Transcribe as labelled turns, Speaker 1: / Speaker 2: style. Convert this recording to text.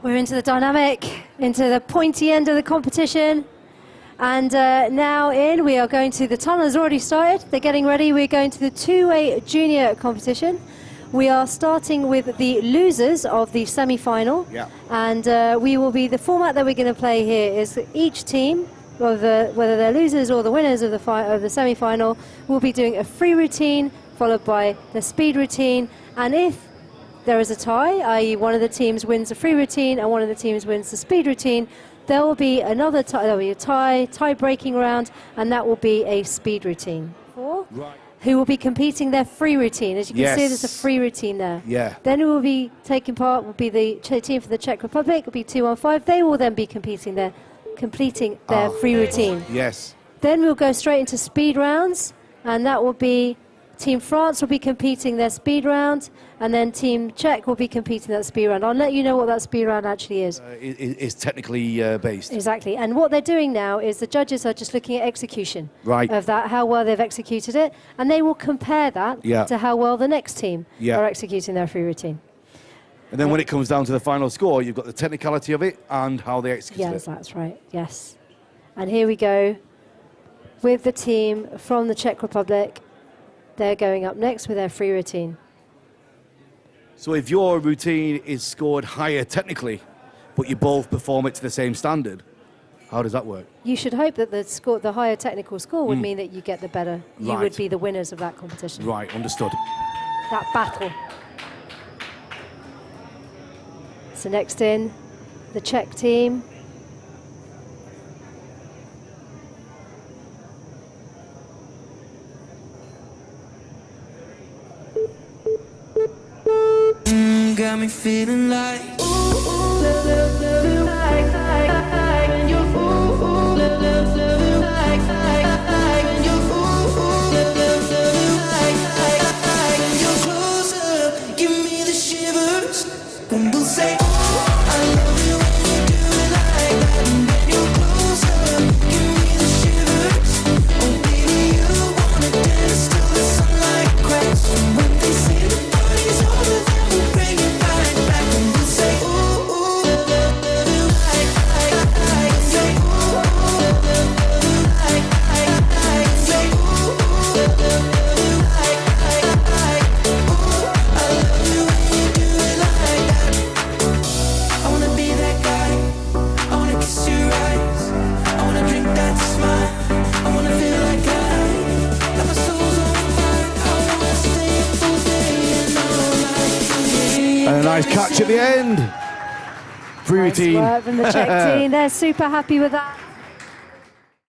Speaker 1: We're into the dynamic, into the pointy end of the competition. And now we are going to, the tunnel has already started. They're getting ready. We're going to the two-way junior competition. We are starting with the losers of the semi-final.
Speaker 2: Yeah.
Speaker 1: And we will be, the format that we're going to play here is each team, whether they're losers or the winners of the semi-final, will be doing a free routine followed by the speed routine. And if there is a tie, i.e. one of the teams wins the free routine and one of the teams wins the speed routine, there will be another tie, there will be a tie-breaking round, and that will be a speed routine.
Speaker 2: Right.
Speaker 1: Who will be competing their free routine. As you can
Speaker 2: Yes.
Speaker 1: see, there's a free routine there.
Speaker 2: Yeah.
Speaker 1: Then who will be taking part will be the team for the Czech Republic, will be 215. They will then be completing their free routine.
Speaker 2: Yes.
Speaker 1: Then we'll go straight into speed rounds, and that will be Team France will be competing their speed round, and then Team Czech will be competing that speed round. I'll let you know what that speed round actually is.
Speaker 2: It's technically based.
Speaker 1: Exactly. And what they're doing now is the judges are just looking at execution
Speaker 2: Right.
Speaker 1: of that, how well they've executed it, and they will compare that to how well the next team are executing their free routine.
Speaker 2: And then when it comes down to the final score, you've got the technicality of it and how they execute it.
Speaker 1: Yes, that's right. Yes. And here we go with the team from the Czech Republic. They're going up next with their free routine.
Speaker 2: So if your routine is scored higher technically, but you both perform it to the same standard, how does that work?
Speaker 1: You should hope that the higher technical score would mean that you get the better. You would be the winners of that competition.
Speaker 2: Right, understood.
Speaker 1: That battle. So next in, the Czech team.
Speaker 3: Got me feeling like give me the shivers and we'll say I love you when you do it like that. And when you're closer, give me the shivers. Oh baby, you wanna dance till the sunlight cracks. And when they say the party's over, then we'll bring it right back. And we'll say ooh, ooh, like, say ooh, like, say ooh, like, ooh, I love you when you do it like that. I wanna be that guy, I wanna kiss your eyes, I wanna drink that smile, I wanna feel like my soul's on fire, I wanna stay up all day and all night.
Speaker 2: And a nice catch at the end. Free routine.
Speaker 1: Nice work from the Czech team. They're super happy with that.